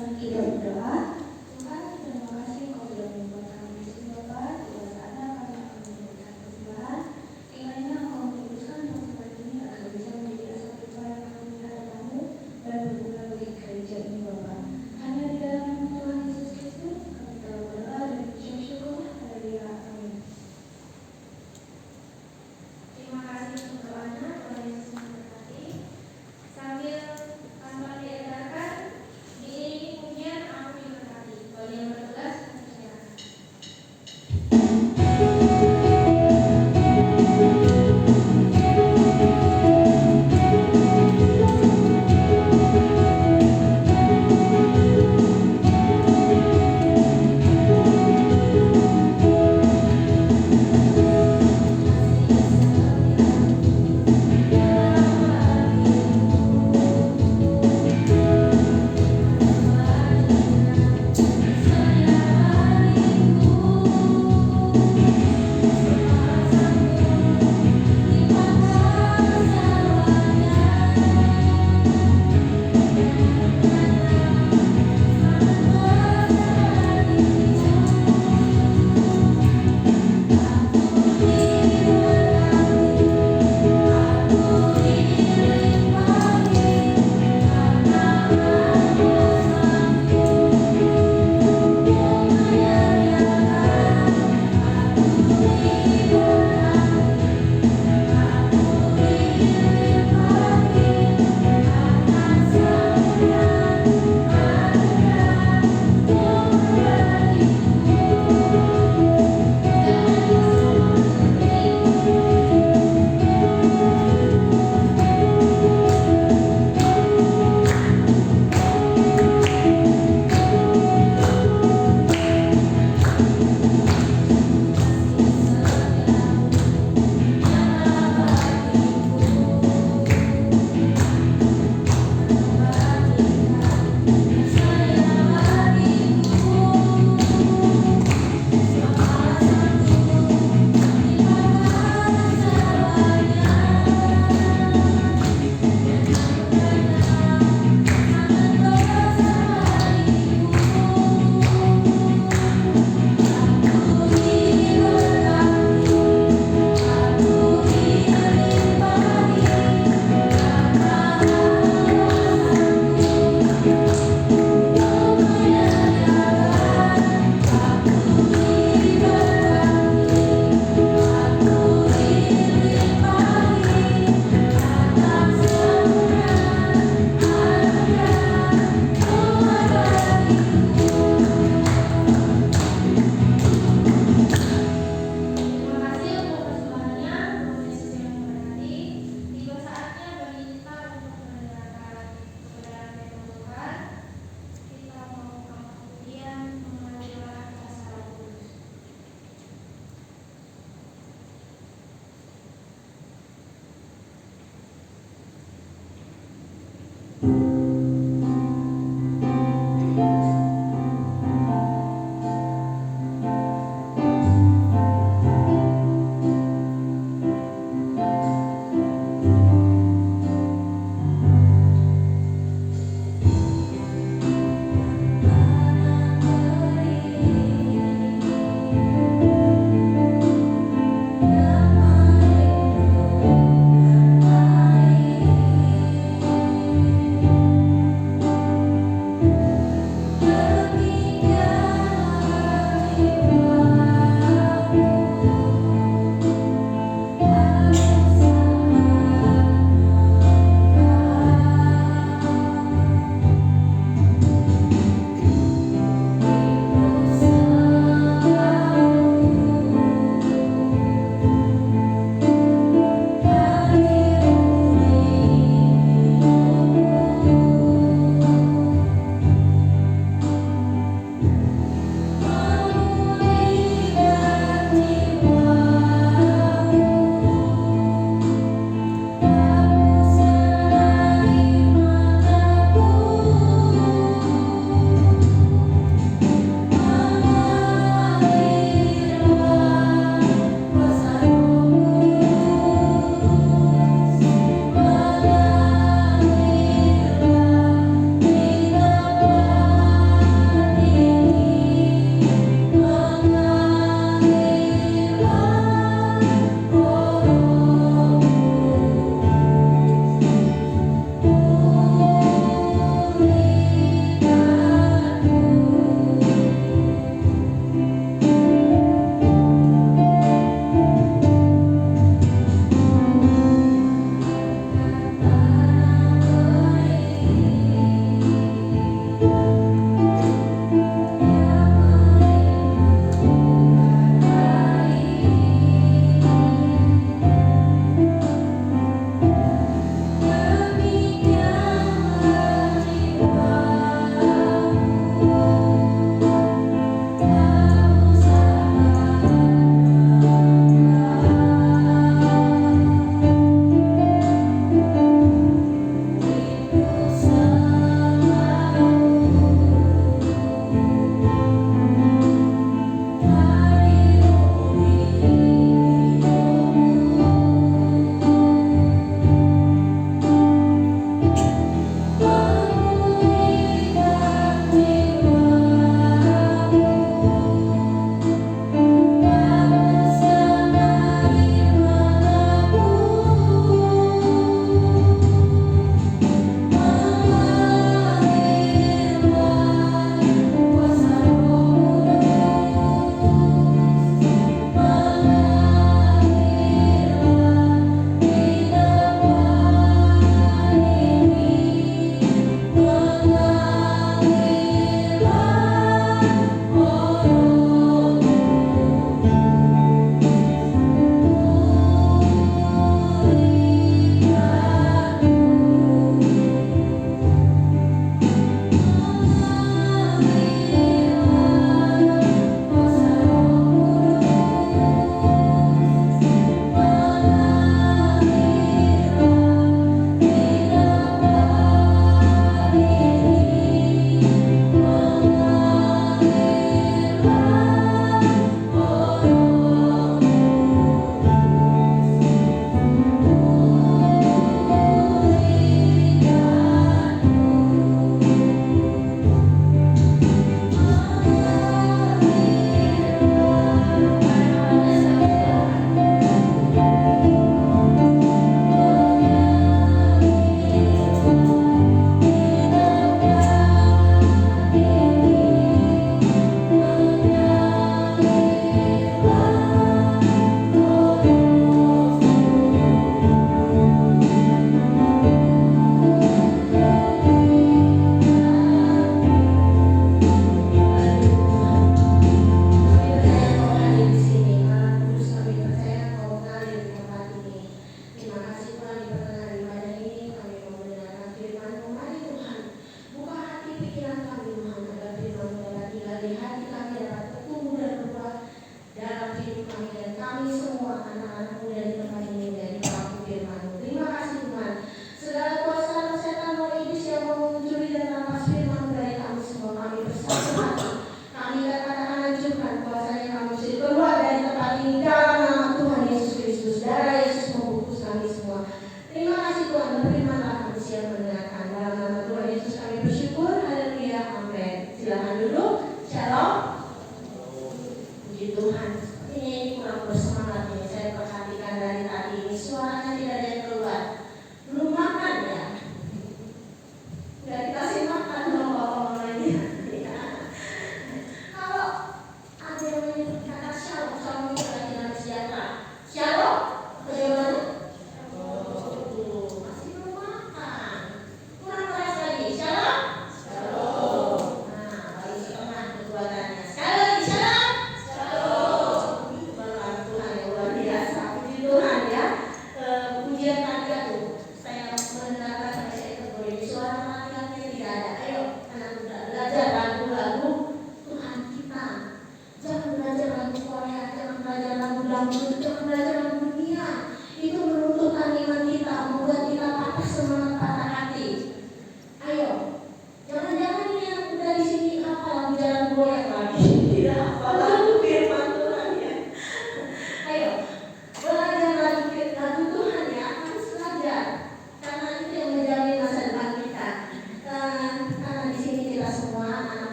Kita berdoa. Tuhan, terima kasih Kau sudah membuat kami di sini Bapa. Tidak saatnya kami akan memberikan persembahan. Kiranya Engkau memutuskan persembahan ini agar bisa menjadi asal upah yang kami di hadapan-Mu dan berguna bagi gereja ini Bapa. Hanya di dalam nama Tuhan Yesus Kristus kami telah berdoa dan mengucap syukur. Haleluya. Amin. Terima kasih untuk doanya. Tuhan Yesus memberkati. Sambil tanpa diedarkan, diiringi pujian aku juga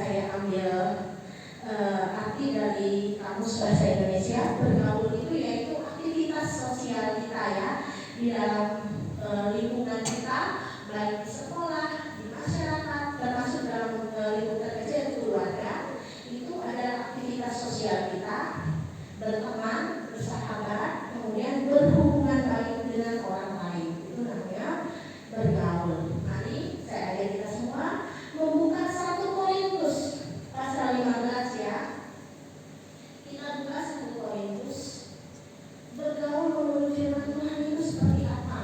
saya ambil arti dari Kamus Bahasa Indonesia. Bergaul itu yaitu aktivitas sosial kita ya di dalam lingkungan kita, baik di sekolah, di masyarakat, termasuk dalam lingkungan kerja itu keluarga. Itu ada aktivitas sosial kita, berteman, bersahabat, kemudian berhubungan baik dengan orang lain. Itu namanya bergaul. Mari saya ajak kita semua membuka 1 Korintus pasal 15 ya. Kita buka 1 Korintus. Bergaul menurut firman Tuhan itu seperti apa?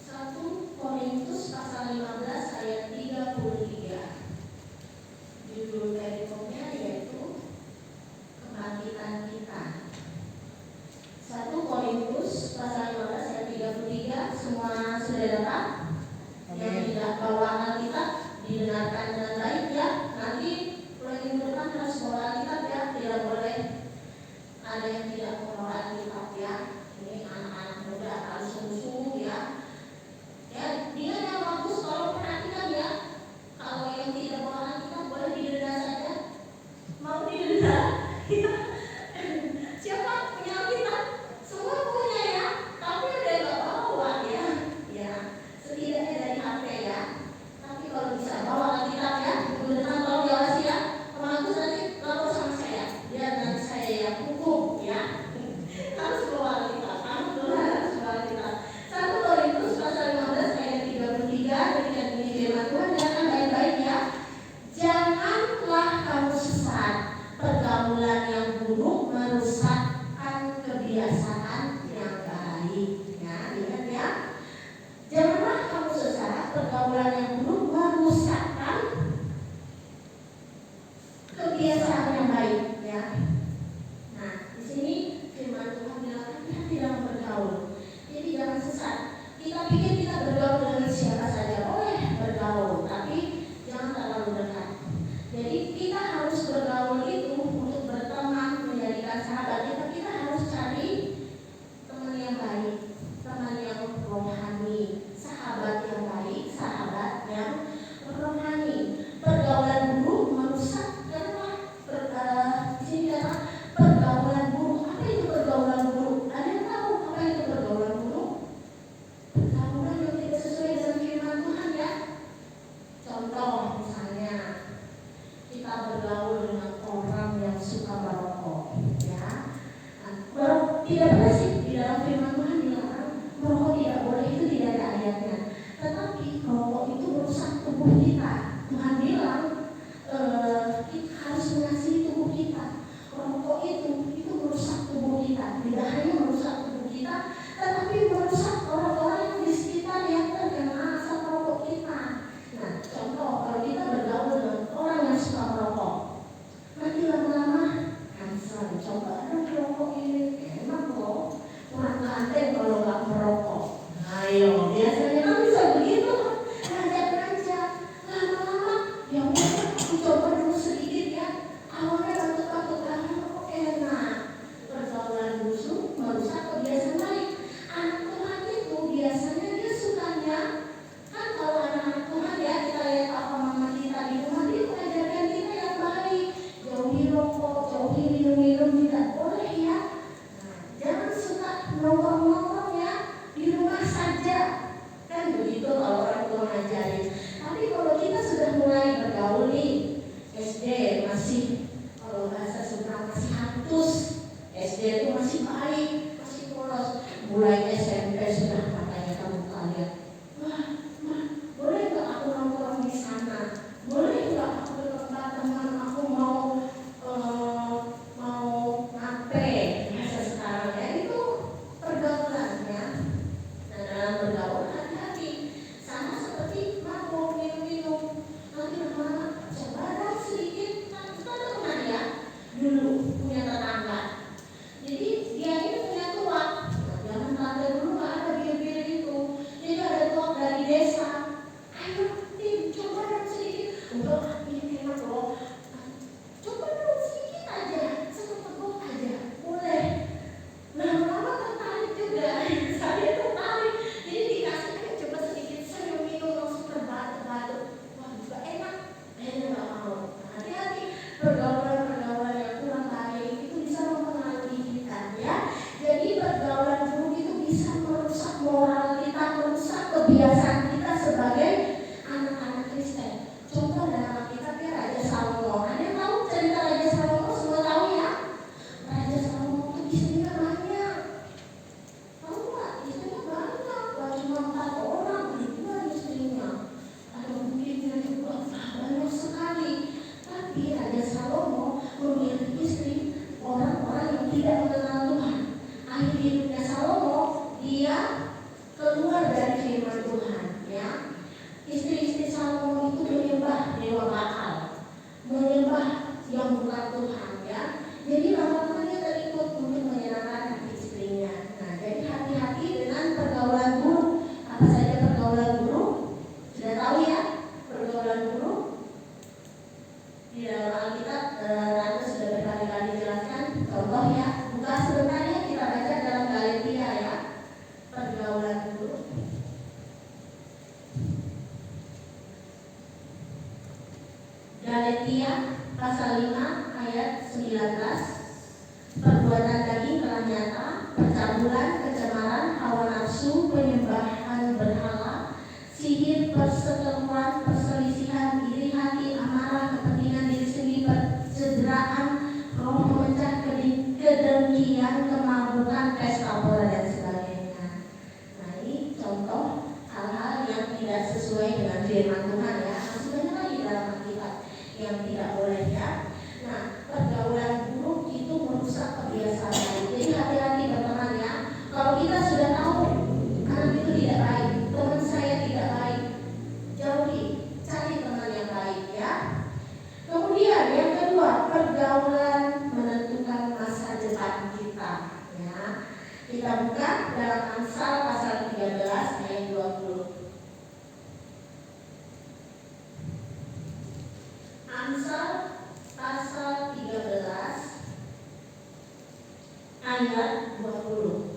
1 Korintus pasal 15 ayat 33. Judul perikopnya yaitu kebangkitan kita. 1 Korintus pasal 15 ayat 33. Semua sudah dapat? Yang tidak bawa Alkitab didengarkan dengan baik ya. Nanti mulai minggu depan harus bawa Alkitab ya. Tidak boleh ada yang tidak membawa Alkitab ya. Ini anak-anak muda harus sungguh-sungguh ya. Ya, dia yang bagus kalau perhatikan ya. Kalau yang tidak bawa Alkitab boleh didenda saja. Mau didenda? Siapa punya Alkitab? Semua punya ya. Tapi ada yang nggak bawa ya. Ya, setidaknya dari HP ya. Tapi kalau bisa bawa Alkitab ya. Kemudian kalau diawasi ya. Bagus nanti lapor sama saya. Biar nanti saya yang hukum ya. Harus bawa Alkitab. Harus bawa Alkitab. 1 Korintus pasal 15 ayat 33. Demikian bunyi firman Tuhan. Dengarkan baik-baik ya. Janganlah kamu sesat. Pergaulan yang buruk merusakkan kebiasaan yang baik. Ya, ingat ya. Janganlah kamu sesat. Pergaulan yang buruk merusakkan kebiasaan yang baik. Ya. Nah, di sini firman Tuhan bilang hati-hati dalam bergaul. Jadi jangan sesat. Kita pikir kita bergaul dengan siapa saja boleh bergaul, tapi jangan terlalu dekat. Jadi kita harus bergaul itu untuk berteman, menjadikan sahabat kita harus cari teman yang baik, teman yang rohani, sahabat yang baik, sahabat yang rohani. Pergaulan buruk merusak karena di sini kata pergaulan buruk. Apa itu pergaulan buruk? Ada yang tahu apa itu pergaulan buruk? Pergaulan yang tidak sesuai dengan firman Tuhan ya. Contoh misalnya kita bergaul dengan orang yang suka merokok ya. Nah, tidak benar sih di dalam firman Tuhan dilarang merokok tidak boleh, itu tidak ada ayatnya. Tetapi merokok itu merusak tubuh kita. Tuhan bilang kita harus mengasihi tubuh kita. Rokok itu merusak tubuh kita. Tidak hanya merusak tubuh kita, tetapi merusak orang-orang yang di sekitar yang terkena asap rokok kita. Nah, contoh kalau kita bergaul dengan orang yang suka merokok, nanti lama-lama kanker. Coba rokok ini enak loh, kurang ganteng kalau nggak merokok. Ayo, biasanya kan bisa begitu, ngajak-ngajak. Lama-lama, ya udah aku coba dulu sedikit ya. Awalnya batuk-batuk, kok enak. Pergaulan busuk merusak kebiasaan baik. Anak Tuhan itu biasanya dia sukanya kan kalau anak-anak Tuhan ya, kita lihat apa mama kita di rumah, dia mengajarkan kita yang baik. Jauhi rokok, jauhi minum-minum, tidak boleh ya. Nah, jangan suka nongkrong-nongkrong ya, di rumah saja. Kan begitu kalau orang tua ngajarin. Tapi kalau kita sudah mulai bergaul nih, SD masih, kalau bahasa Sunda masih halus, SD itu masih baik, masih polos. Mulai SMP sudah katanya kamu kalian, wah, boleh nggak aku nongkrong di sana? Boleh nggak aku ke tempat teman aku mau ngape? Bahasa sekarang ya itu pergaulannya. Nah, dalam bergaul hati-hati. Sama seperti mabuk, minum-minum. Nanti lama-lama coba dong sedikit. Nah, kita ada pernah ya dulu punya tetangga. Jadi dia ini punya tuak. Nah, jangan tante akhir hidupnya Salomo, dia keluar dari firman Tuhan, ya. Istri-istri Salomo itu menyembah dewa Baal, menyembah yang bukan Tuhan, ya. Jadi lama-lama dia terikut untuk menyenangkan hati istrinya. Nah, jadi hati-hati dengan pergaulan buruk. Apa saja pergaulan buruk? Sudah tahu ya, pergaulan buruk di dalam Alkitab. Anda sudah berkali-kali jelaskan. Contoh ya, buka sebentar ya, kita baca dalam Galatia ya, pergaulan buruk. Galatia pasal 5 ayat 19. Perbuatan daging telah nyata, percabulan, kecemaran, hawa nafsu, penyembahan berhala, sihir, perseteruan, perselisihan, iri hati, amarah, kepentingan diri sendiri, pencederaan, roh memecah, kedengkian, kemabukan, pesta pora dan sebagainya. Nah, ini contoh hal-hal yang tidak sesuai dengan firman Tuhan ya. Masih banyak lagi dalam Alkitab yang tidak boleh ya. Nah, pergaulan buruk itu merusak kebiasaan baik. Jadi hati-hati berteman ya. Kalau kita sudah tahu anak itu tidak baik, teman saya tidak baik, jauhi, cari teman yang baik ya. Kemudian yang kedua, pergaulan menentukan masa depan kita ya. Kita buka dalam Amsal pasal 13 ayat 20. Amsal pasal 13 ayat 20.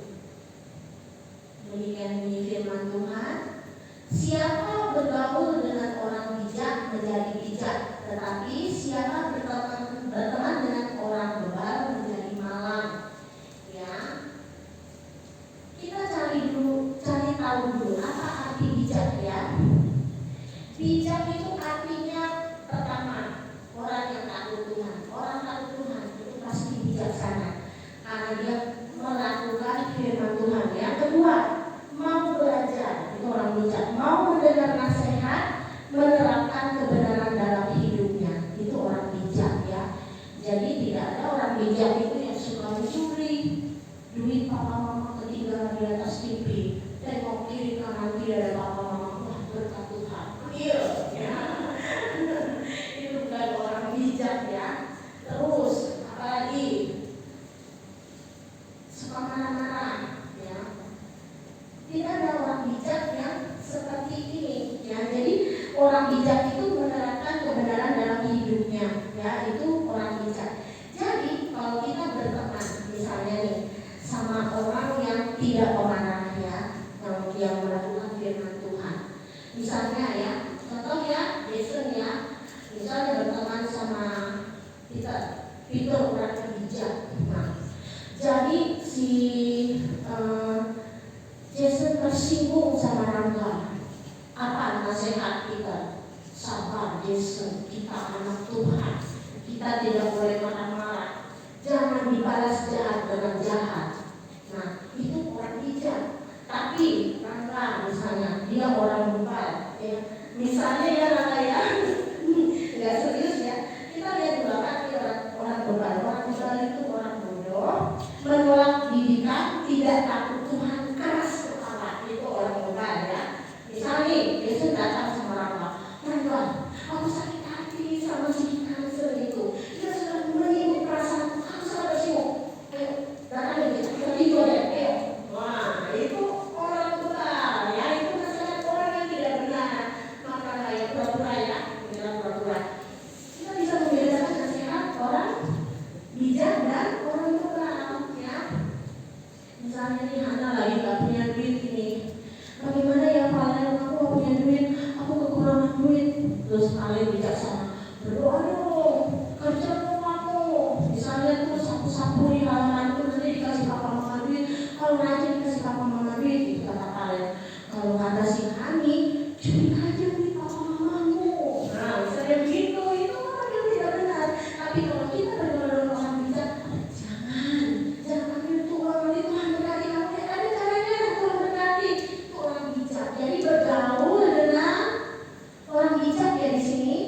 Demikian bunyi firman Tuhan. Siapa bergaul dengan orang bijak menjadi bijak, tetapi siapa berteman dengan orang bebal menjadi malang. Ya. Kita cari tahu dulu apa arti bijak ya. Bijak itu artinya pertama, orang yang takut Tuhan. Orang takut Tuhan itu pasti bijaksana karena dia melakukan firman Tuhan. Yang kedua, mau belajar, itu orang bijak. Mau mendengar nasihat, menerapkan kebenaran dalam hidupnya, itu orang bijak ya. Jadi tidak ada orang bijak itu yang suka mencuri duit papa mama ketinggalan di atas TV, tengok kiri kanan tidak ada papa mama, wah berkat Tuhan. Iya ya. Itu bukan orang bijak ya. Terus apalagi suka marah-marah ya. Tidak ada orang bijak yang seperti ini ya. Jadi orang bijak itu menerapkan kebenaran dalam hidupnya ya, itu orang bijak. Jadi kalau kita berteman misalnya nih sama orang yang tidak pemarah ya, yang melakukan firman Tuhan. Misalnya ya, contoh ya, Jason ya, misalnya berteman sama Peter orang bijak. Nah, jadi si Jason tersinggung sama Rangga. Apa nasihat kita? Sabar Jason, kita anak Tuhan, kita tidak boleh marah-marah, jangan dibalas jahat dengan jahat. Nah, itu orang bijak. Tapi Rangga misalnya, dia orang bebal ya. Misalnya ya Rangga ya, nggak serius ya. Kita lihat di belakang dia orang bebal. Orang bebal itu orang bodoh, menolak didikan, tidak takut Tuhan, keras kepala, itu orang bebal ya. Misalnya Yesus datang sama Rangga, aku sakit hati sama si kanker itu. Dia sudah menyinggung perasaan, aku sangat tersinggung. Ayo, datang lagi, kita tidur deh, ayo. Wah, itu orang bebal ya, itu nasihat orang yang tidak benar. Maka kayak pura-pura ya, bilang pura-pura. Kita bisa membedakan nasihat orang bijak dan orang bebal ya. Misalnya nih, Hana lagi gak punya duit ini. Bagaimana ya Pak, aku gak punya duit, aku kekurangan duit. Terus kalian bijaksana, berdoa dong, kerja dong aku. Misalnya tuh sapu-sapu di halaman itu nanti dikasih papa mama duit. Kalau rajin dikasih papa mama duit, gitu kata kalian. Kalau kata si Hani, curi aja duit papa mamamu. Nah, misalnya begitu, itu orang yang tidak benar. Tapi kalau kita berdoa dengan orang bijak, jangan ambil tuh uang nanti Tuhan berkati kamu. Ada caranya Tuhan berkati. Itu orang bijak. Jadi bergaul dengan orang bijak ya di sini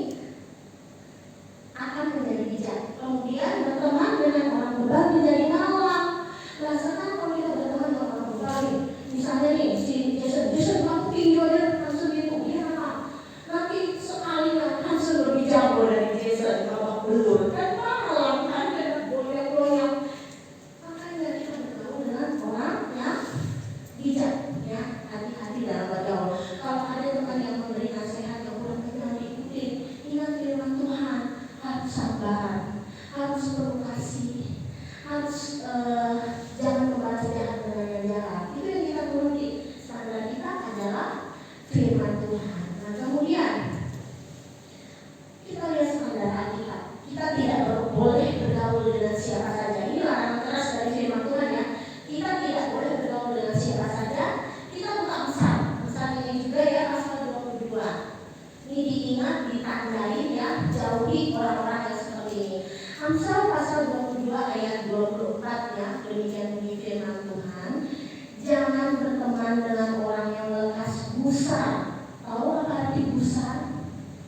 tandain ya, jauhi orang-orang yang seperti ini. Amsal pasal 22 ayat 24 ya, demikian bunyi firman Tuhan. Jangan berteman dengan orang yang lekas gusar. Tahu apa arti gusar?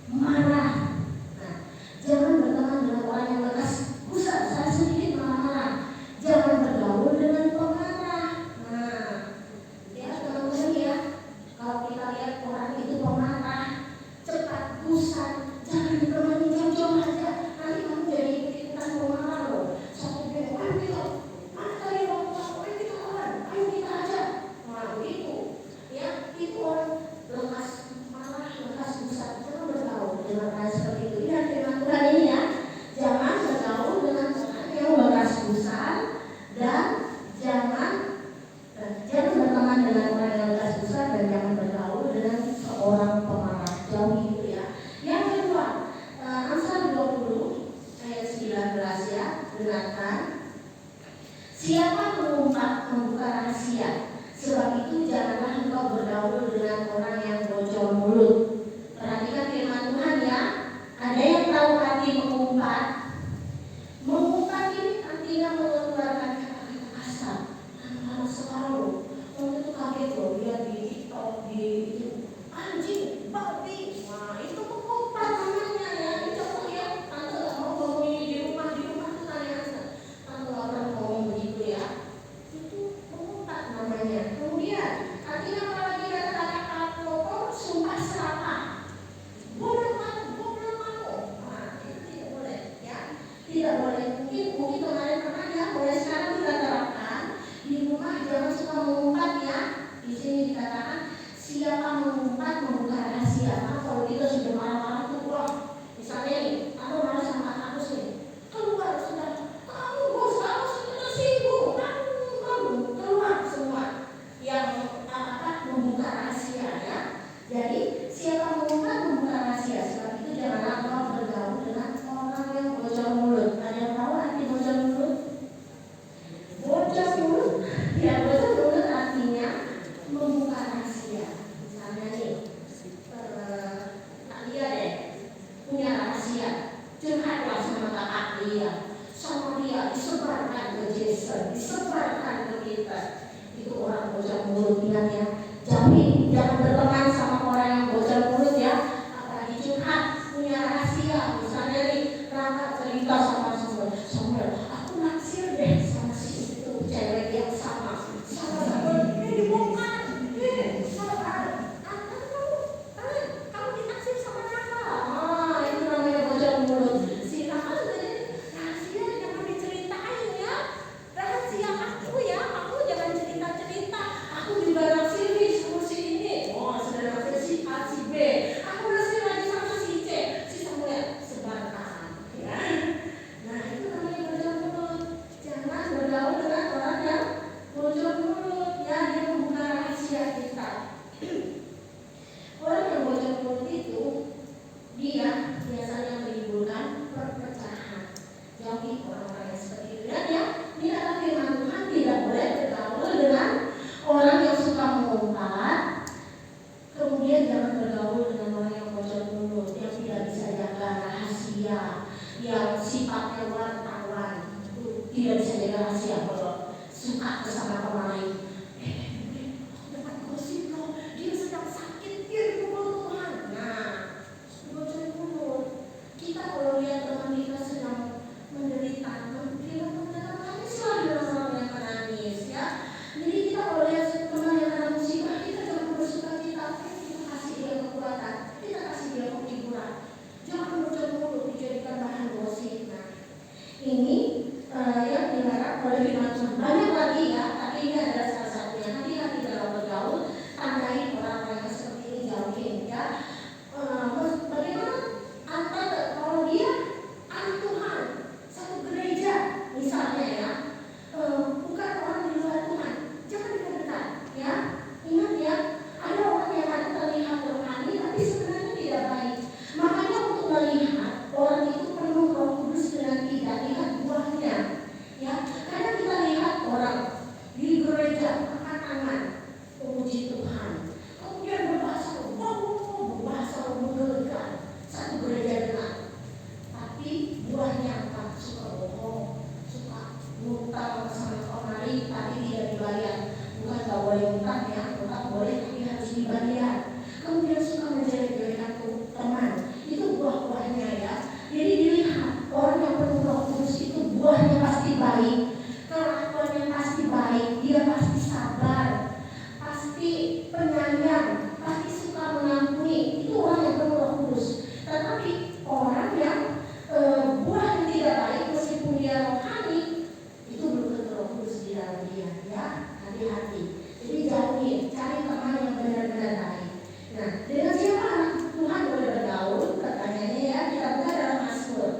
Marah. Nah, jangan berteman dengan orang yang lekas gusar. Saya sedikit marah-marah. Jangan bergaul dengan pemarah. Nah, ya teman-teman ya, kalau kita lihat orang itu pemarah, cepat gusar, jangan ditemani, jauh-jauh aja. Nanti kamu jadi ikutan pemarah loh. Satu bilang, ayo kita, mana tadi waktu kamu, ayo kita kawan, ayo kita aja. Nah begitu, ya itu orang lekas marah, lekas gusar. Jangan bergaul dengan orang seperti itu. Lihat firman Tuhan ini ya, jangan bergaul dengan orang yang lekas gusar dan jangan berteman dengan orang yang lekas gusar dan jangan bergaul dengan seorang pemarah. Jauhi itu ya. Yang kedua, Amsal 20 ayat 19 ya, dengarkan. Siapa mengumpat membuka rahasia, sebab itu janganlah engkau bergaul dengan orang yang bocor mulut. Perhatikan firman Tuhan ya. Ada yang tahu arti mengumpat? Mengumpat ini artinya mengeluarkan kata-kata kasar. Anak-anak sekarang loh, orang itu kaget loh, lihat di TikTok, di itu anjing, babi. Wah itu mengumpat namanya ya. Ini contoh ya, tante gak mau ngomong ini di rumah tuh tanya aja. Tante gak pernah ngomong begitu ya. Itu mengumpat namanya. Kemudian artinya apa lagi kata-kata kotor, sumpah serapah. Goblok kamu. Nah itu tidak boleh ya. Tidak boleh. Mungkin kemarin pernah ya, mulai sekarang kita terapkan di rumah jangan suka mengumpat ya. Di sini dikatakan siapa mengumpat membuka rahasia. Karena kalau kita sudah marah-marah tuh, wah, misalnya nih, aku marah sama kakak nih, keluar sudah, kamu bos, kamu sudah tersinggung, kamu keluar semua yang membuka rahasia ya. Jadi siapa mengumpat membuka rahasia. Sebab itu janganlah kau bergaul dengan orang yang bocor mulut. Ada yang tahu arti bocor mulut? Bocor mulut, ya bocor mulut artinya membuka rahasia. Misalnya nih, Kak Lia deh punya rahasia, curhatlah sama kakak Lia, sama dia disebarkan ke Jason, disebarkan ke kita. Itu orang bocor mulut, ingat ya. Jauhi, jangan berteman sama orang yang bocor mulut ya. Apalagi curhat, punya rahasia. Misalnya nih, Raka cerita sama Samuel, aku naksir deh sama si itu cewek yang sama dibongkar, kamu ditaksir sama Raka. Itu namanya bocor mulut. Si Raka sudah rahasia, jangan diceritain ya. Rahasia aku ya, aku jangan cerita-cerita. Aku juga naksir nih sama si ini. Oh saudara tidak dibayar. Bukan nggak boleh utang ya, utang boleh tapi harus dibayar. Kemudian suka menjelek-jelekan teman, itu buah-buahnya ya. Jadi dilihat orang yang penuh Roh Kudus itu buahnya pasti baik, kelakuannya pasti baik, dia pasti sabar, pasti penyayang, pasti suka mengampuni. Itu orang yang penuh Roh Kudus. Tetapi orang yang buahnya tidak baik meskipun dia rohani, itu belum tentu Roh Kudus di dalam dia ya. Hati-hati. Jadi jauhi, cari teman yang benar-benar baik. Nah, dengan siapa Tuhan boleh bergaul? Pertanyaannya ya, kita buka dalam Mazmur.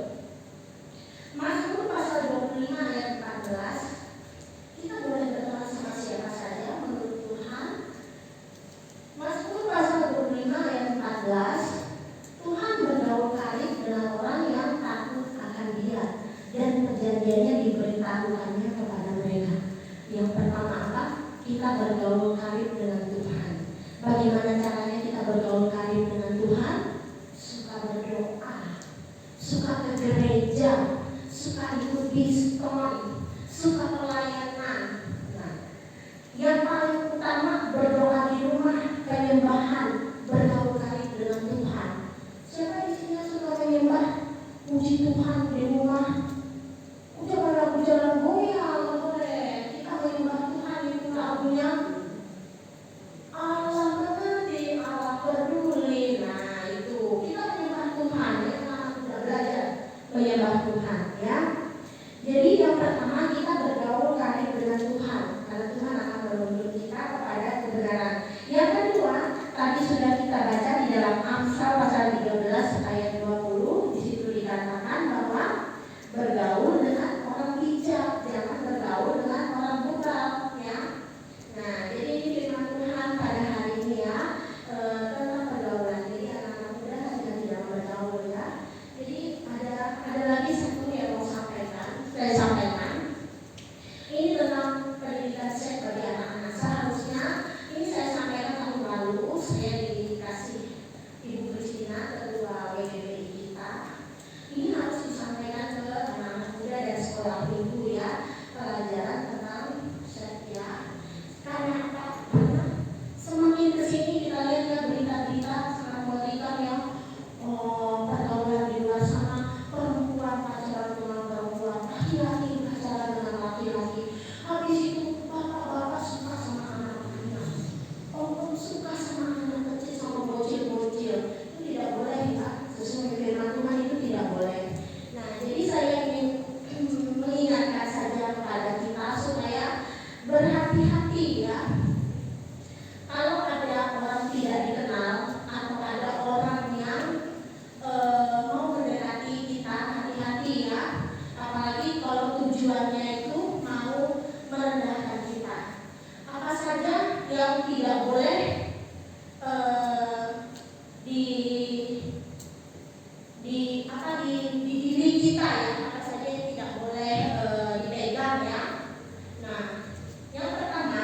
Mazmur pasal 25 ayat 14. Kita boleh berteman sama siapa saja menurut Tuhan. Mazmur pasal 25 ayat 14. Tuhan bergaul karib dengan orang yang takut akan Dia dan perjanjiannya diberitahukannya kepada mereka. Yang pertama apa? Kita bergaul karib dengan Tuhan. Bagaimana caranya kita bergaul karib dengan Tuhan? Suka berdoa, suka ke gereja, suka ikut diskon, suka pelayanan. Nah, yang paling utama berdoa di rumah, penyembahan, bergaul karib dengan Tuhan. Siapa di sini yang suka menyembah, puji Tuhan di rumah? Jangan lagu jalan goyang, boleh. Kita menyembah Tuhan itu lagunya Allah mengerti, Allah peduli. Nah itu kita menyembah Tuhan ya, karena sudah belajar menyembah Tuhan ya. Jadi yang pertama kita bergaul karib dengan Tuhan, karena Tuhan akan menuntun kita kepada kebenaran. Yang kedua, tadi sudah kita baca di dalam Amsal pasal 13 ayat 20. Di situ dikatakan bahwa bergaul dengan orang bijak, jangan bergaul dengan orang buta ya. Nah, jadi ini firman Tuhan pada hari ini ya, tentang pergaulan. Jadi anak-anak muda tidak bergaul ya. Jadi ada lagi satu yang mau saya sampaikan. Ini tentang pendidikan seks bagi anak-anak. Seharusnya ini saya sampaikan tahun lalu, saya dikasih Ibu Kristina, ketua WGBI kita. Ini harus disampaikan ke anak-anak muda dan sekolah minggu ya, pelajaran tentang seks ya. Karena apa? Karena semakin kesini kita lihat ya berita-berita sangat mengerikan ya, pergaulan di luar sana, perempuan pacaran dengan perempuan, laki-laki pacaran dengan laki-laki. Habis itu bapak-bapak suka sama anak-anak, om suka sama anak kecil, sama bocil-bocil. Itu tidak boleh ya, sesuai firman Tuhan itu tidak boleh. Nah, jadi saya ingin mengingatkan saja kepada kita supaya berhati-hati ya. Kalau ada orang tidak dikenal atau ada orang yang mau mendekati kita, hati-hati ya. Apalagi kalau tujuannya itu mau merendahkan kita. Apa saja yang tidak boleh di diri kita ya, apa saja yang tidak boleh dipegang ya. Nah, yang pertama,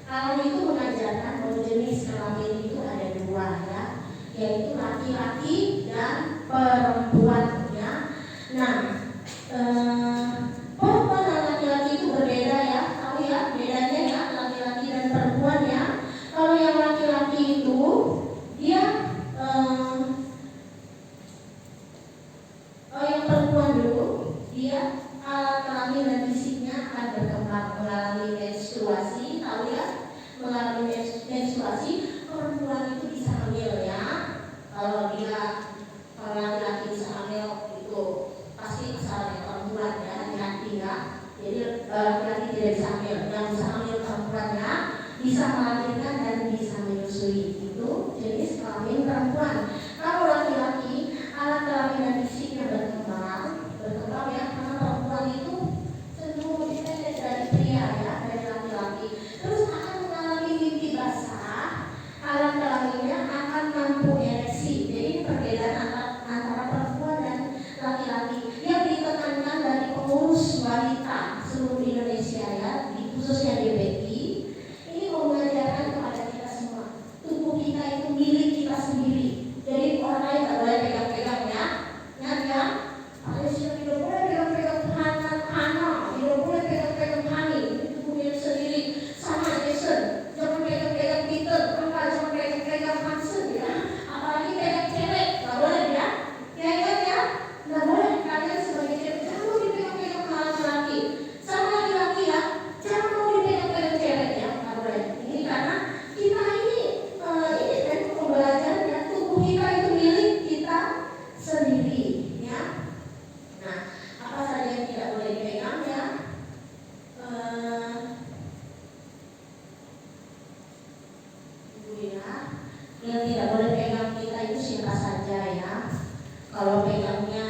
Allah itu mengajarkan bahwa jenis kelamin itu ada dua ya, yaitu laki-laki dan perempuan ya. Nah, perempuan dan laki-laki itu berbeda ya, tahu ya bedanya ya, laki-laki dan perempuan ya. Kalau yang laki-laki itu dia yang perempuan dulu, dia alat kelamin dan fisiknya akan berkembang, mengalami menstruasi, tahu ya, mengalami menstruasi. Perempuan itu bisa hamil ya. Kalau laki-laki bisa hamil itu pasti asalnya perempuan ya, hati-hati ya. Jadi laki-laki tidak bisa hamil, yang bisa hamil perempuan ya, bisa melahirkan dan bisa menyusui. Itu jenis kelamin perempuan. Kalau laki-laki, alat kelamin dan fisiknya berkembang ya, karena perempuan itu cenderung lebih pendek dari pria ya, dari laki-laki. Terus akan mengalami mimpi basah, alat kelaminnya akan mampu ereksi. Jadi ini perbedaan antara perempuan dan laki-laki yang ditekankan dari pengurus wanita seluruh Indonesia ya, khususnya di Yang tidak boleh pegang kita itu siapa saja ya. Kalau pegangnya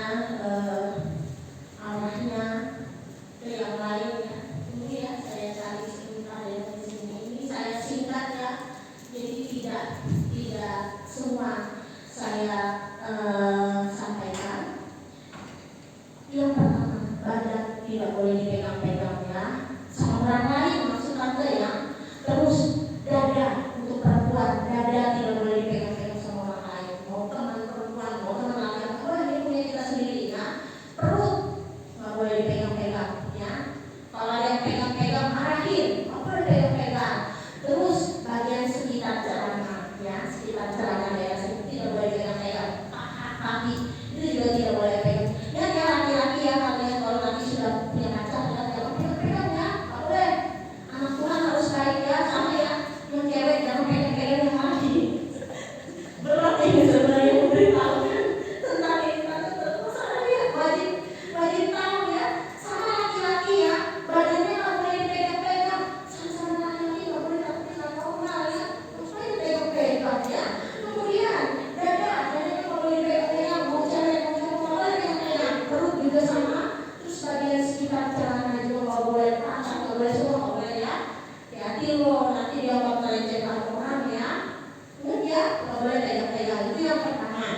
arahnya ke yang lain ya. Ini ya saya cari sebentar ya di sini. Ini saya singkat ya. Jadi tidak semua saya sampaikan. Yang pertama, badan tidak boleh dipegang-pegang ya. Sama orang lain maksud tante ya. Terus dada untuk perempuan, dada tidak boleh dipegang-pegang sama orang lain. Mau teman perempuan, mau teman laki-laki, boleh ini punya kita sendiri ya. Perut nggak boleh dipegang-pegang ya. Kalau ada yang pegang-pegang arahin, nggak boleh pegang-pegang. Terus bagian sekitar celana ya, sekitar celana daerah situ tidak boleh pegang-pegang. Kaki itu juga tidak boleh pegang. Ya laki-laki ya, kalian kalau nanti sudah punya pacar ya, jangan pegang-pegang ya, nggak boleh. Anak Tuhan harus baik ya, sama ya. Yang cewek jangan pegang-pegang yang laki. Berat ini sebenarnya memberitahu tentang ini, terus ada ya wajib tahu ya. Sama laki-laki ya, badannya nggak boleh dipegang-pegang. Sama laki-laki nggak boleh takutnya nggak normal ya. Ngapain pegang-pegang ya? Kemudian dadanya nggak boleh dipegang-pegang. Mau cewek nggak boleh pegang-pegang. Perut juga sama. Terus bagian sekitar celana juga nggak boleh, tangan nggak boleh, semua nggak boleh ya. Hati lo nanti dia bakal melecehkan orang ya. Ingat ya, nggak boleh pegang-pegang. Itu yang pertama.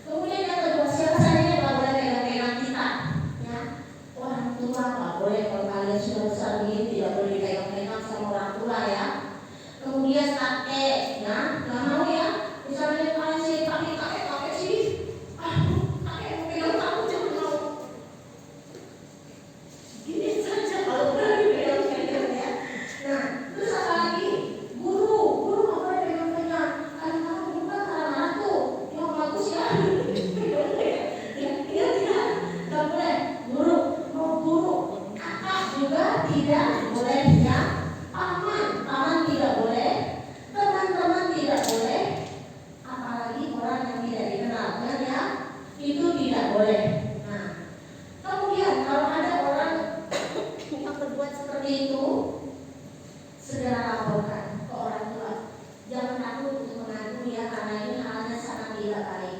Kemudian yang kedua, siapa saja yang nggak boleh pegang-pegang kita ya. Orang tua nggak boleh, kalau kalian sudah besar begini tidak boleh dipegang-pegang sama orang tua ya. Kemudian kakek ya, nggak mau ya. Misalnya kalian sih kakek sih, kakek mau pegang kamu jangan mau. Gini saja kalau berani pegang-pegang ya. Nah, terus apa lagi? Guru nggak boleh pegang-pegang. Karena kamu bukan anak tuh yang bagus ya. Ya tidak, nggak boleh. Guru, kakak juga tidak boleh ya. Paman tidak boleh. Teman-teman tidak boleh. Apalagi orang yang tidak dikenal kan ya, itu tidak boleh. Nah, kemudian kalau ada orang yang berbuat seperti itu, segera laporkan ke orang tua. Jangan takut untuk mengadu ya, karena ini halnya sangat tidak baik.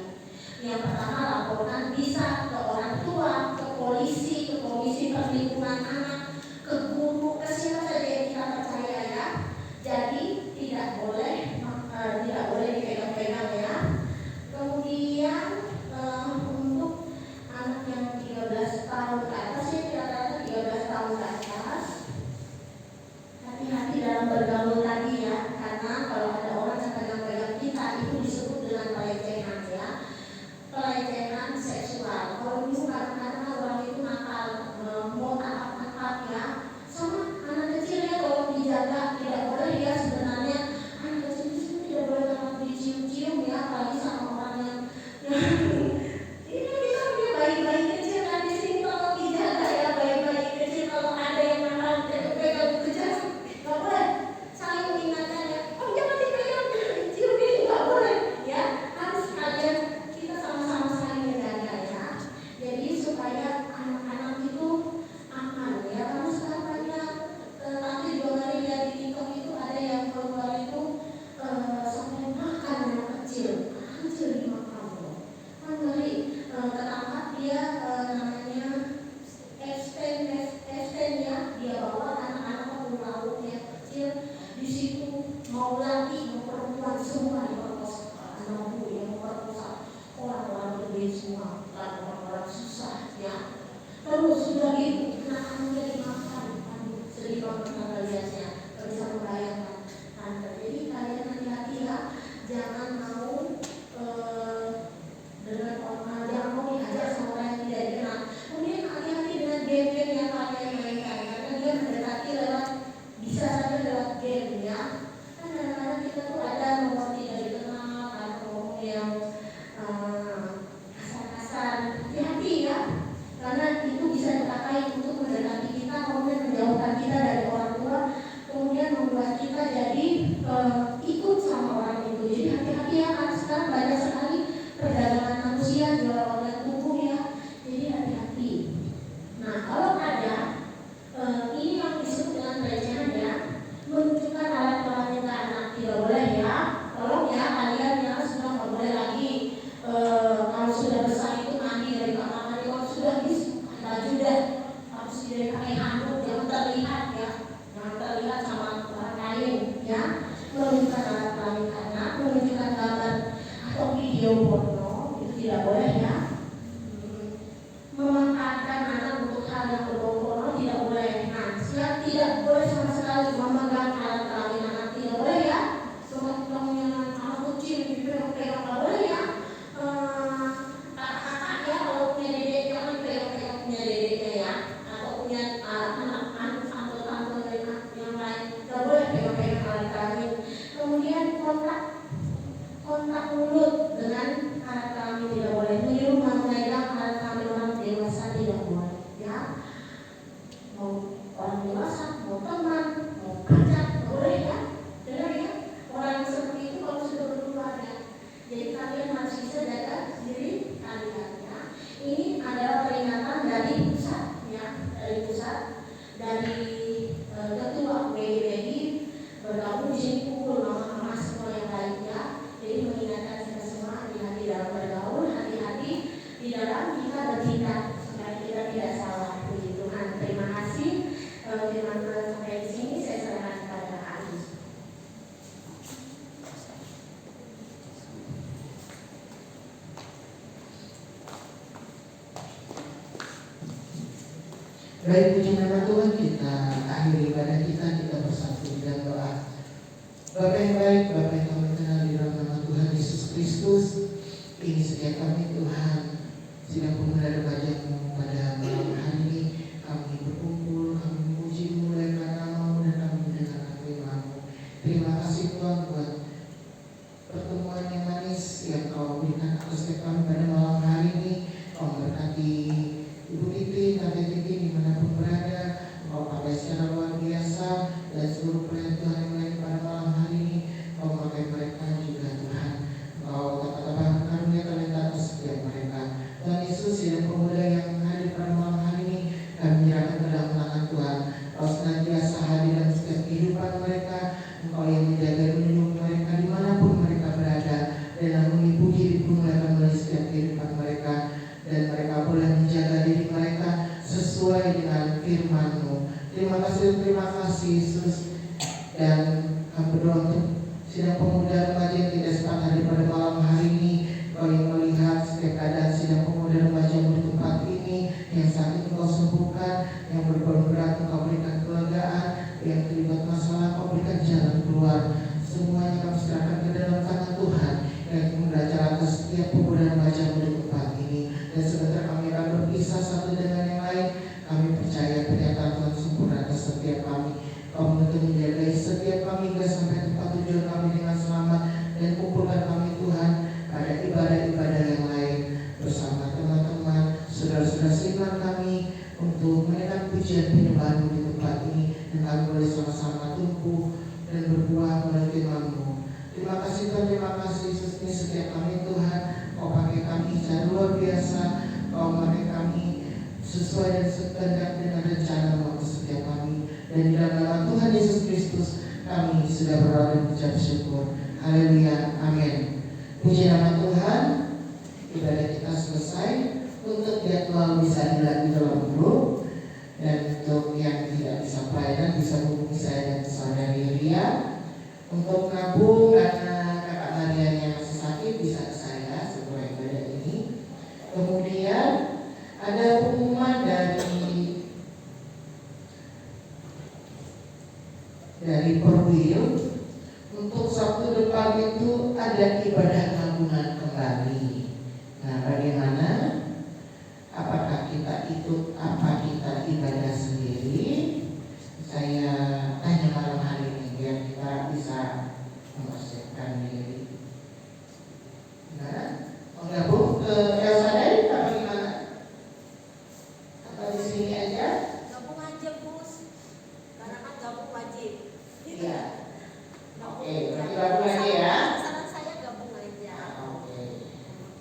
Yang pertama, laporkan bisa ke orang tua, ke polisi, ke komisi perlindungan anak, ke guru, ke siapa saja yang kita percaya ya. Jadi tidak boleh dipegang-pegang ya. Kemudian untuk anak yang 13 tahun ke atas ya, rata-rata 13 tahun ke atas, hati-hati dalam bergaul tadi ya, karena kalau ada orang yang pegang-pegang kita itu disebut dengan pelecehan ya, pelecehan seksual. Kalau itu karena orang itu nakal, mau tangkap ya, sama anak kecil ya, kalau dijaga tidak boleh ya. Sebenarnya anak kecil itu tidak boleh banget dicium-cium ya, apalagi sama orang yang ini kita punya bayi-bayi kecil kan di sini, kalau dijaga ya bayi-bayi kecil, kalau ada yang nakal pegang kejar nggak boleh, saling mengingatkan ya, jangan dipegang, cium ini nggak boleh ya. Harus kalian kita sama-sama saling menjaga ya. Jadi supaya anak-anak itu aman ya. Karena sekarang banyak nanti juga lihat di TikTok itu ada yang keluar itu sampai makan anak kecil dimakan loh. Kan dari ketangkap dia namanya Esten ya, dia bawa anak-anak laut yang kecil di situ, mau laki mau perempuan semua diperkosa, anak bu yang memperkosa orang-orang gede semua, orang-orang susah ya. Terus sudah gitu anak-anaknya dimakan, sedih banget kalau lihatnya, nggak bisa membayangkan. Jadi kalian hati-hati ya, jangan mau dengan orang, jangan mau diajak sama orang yang tidak dikenal. Kemudian hati-hati dengan game-game yang kalian mainkan, karena dia mendekati bisa saja lewat game ya. Kan kadang-kadang sekali memegang alat kelamin anak, tidak boleh ya. Semua yang anak kucing dipegang-pegang nggak boleh ya. Kakak ya kalau punya dedek jangan pegang-pegang punya dedeknya ya, atau punya anak atau tante yang lain nggak boleh pegang-pegang alat kelamin. Kemudian kontak mulut dengan alat kelamin tidak boleh. Menyuruh memegang alat kelamin orang dewasa tidak boleh ya. Mau orang dewasa, mau teman, mau pacar, nggak boleh ya. Dengar ya, orang yang seperti itu kalau sudah berkeluarga. Jadi kalian harus bisa jaga diri kalian ya. Ini adalah peringatan dari pusat ya, dari ketua BGBI bergabung di sini kumpul mama-mama semua yang lainnya. Jadi mengingatkan kita semua hati-hati dalam bergaul, hati-hati di dalam kita bertindak supaya kita tidak salah. Puji Tuhan. Terima kasih. Firman Tuhan sampai di sini saya serahkan kepada Kak Agus. Baik, puji nama Tuhan, kita akhiri ibadah kita bersatu dalam doa. Bapa yang baik, Bapa yang kami kenal di dalam nama Tuhan Yesus Kristus, ini setiap kami Tuhan sidang pemuda remaja-Mu pada malam hari ini. Kami berkumpul, kami memuji-Mu dan nama-Mu dan kami mendengarkan firman-Mu. Terima kasih Tuhan buat pertemuan yang manis yang Kau berikan atas setiap kami pada malam hari ini. Kau memberkati Ibu Titi, Tante Titi dimanapun berada. Kau pakai secara luar biasa dan seluruh pelayan Tuhan yang lain pada malam hari ini. Kau memakai mereka juga Tuhan. Kau tambah karunia talenta atas setiap mereka. Tuhan Yesus, sidang pemuda yang hadir pada malam hari ini, kami menyerahkan ke dalam tangan Tuhan. Kau senantiasa hadir dalam setiap kehidupan mereka. Engkau yang menjaga dan melindungi mereka dimanapun mereka berada, dan yang menghidupi dipermuliakan melalui setiap kehidupan mereka, dan mereka boleh menjaga diri mereka sesuai dengan firman-Mu. Terima kasih Yesus. Dan kami berdoa untuk sidang pemuda remaja yang tidak sempat hadir pada malam hari ini. Kau yang melihat setiap keadaan sidang pemuda remaja di tempat ini, yang sakit Engkau sembuhkan, yang berkorban berat Engkau berikan kelegaan, yang terlibat masalah Kau berikan jalan keluar. Semuanya kami serahkan ke dalam tangan Tuhan yang belajar atas setiap pemuda remaja di tempat ini. Dan sebentar kami akan berpisah satu dengan yang lain. Kami percaya pernyataan Tuhan sempurna atas setiap kami. Kau menuntut menjaga setiap kami hingga sampai tempat tujuan kami dengan selamat, dan kumpulkan kami Tuhan pada ibadah-ibadah yang lain bersama teman-teman, saudara-saudara seiman kami, untuk menaikkan pujian penyembahan di tempat ini, dan kami boleh sama-sama tumbuh dan berbuah melalui firman-Mu. Terima kasih Tuhan, terima kasih Yesus. Ini setiap kami Tuhan, Kau pakai kami secara luar biasa. Kau pakai kami sesuai dan sekehendak dengan rencana-Mu atas setiap kami. Dan di dalam nama Tuhan Yesus Kristus kami sudah berdoa dan mengucap syukur. Haleluya, amin. Puji nama Tuhan. Ibadah kita selesai. Untuk jadwal bisa dilihat di dalam grup, dan untuk yang tidak bisa pelayanan bisa hubungi saya dan saudari Ria. Untuk nabung karena kakak Marianya masih sakit bisa ke saya setelah ibadah ini. Kemudian ada pengumuman dari Perwil. Untuk Sabtu depan itu ada ibadah gabungan kembali. Nah, bagaimana? Apakah kita ikut apa kita ibadah sendiri? Saya tanya malam hari ini biar kita bisa mempersiapkan diri. Nah, mau gabung ke Elsa Day apa gimana? Atau di sini aja? Gabung aja Gus, karena kan gabung wajib. Iya. Oke, berarti gabung aja ya. Saran saya gabung aja. Oke.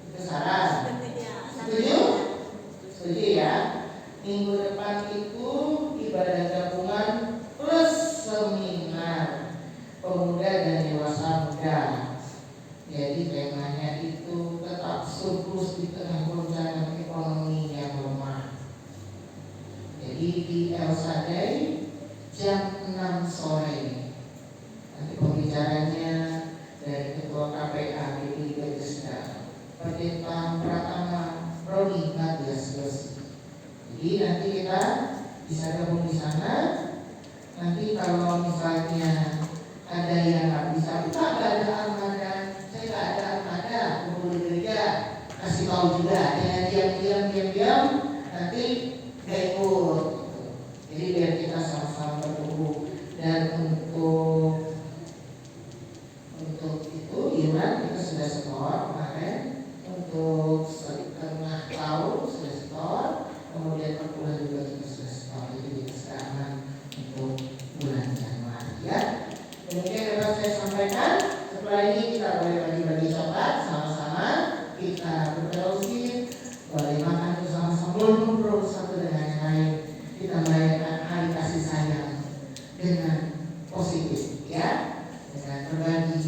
Itu saran. Ya, Setuju? Setuju ya. Minggu depan itu ibadah gabungan plus seminar pemuda dan dewasa muda. Jadi temanya itu tetap surplus di tengah goncangan ekonomi yang lemah. Jadi di Elsa Day jam 6 sore. Nanti pembicaranya dari Ketua KPA BPI Bethesda, Pendeta Pratama Roni Matias. Jadi nanti kita bisa gabung di sana. Nanti kalau misalnya ada yang nggak bisa, kita nggak ada armada, saya nggak ada armada, kumpul di gereja, kasih tahu juga, jangan diam, nanti nggak ikut. Jadi biar kita sama-sama bertumbuh. Dan untuk itu iuran kita sudah setor kemarin, untuk setengah tahun sudah setor, kemudian per bulan juga kita sudah setor. Jadi kita sudah aman untuk bulan Januari ya. Demikian dapat saya sampaikan. Setelah ini kita boleh bagi-bagi coklat sama-sama, kita berfellowship, boleh makan bersama-sama, ngobrol satu dengan yang lain. Kita merayakan hari kasih sayang dengan positif ya, dengan berbagi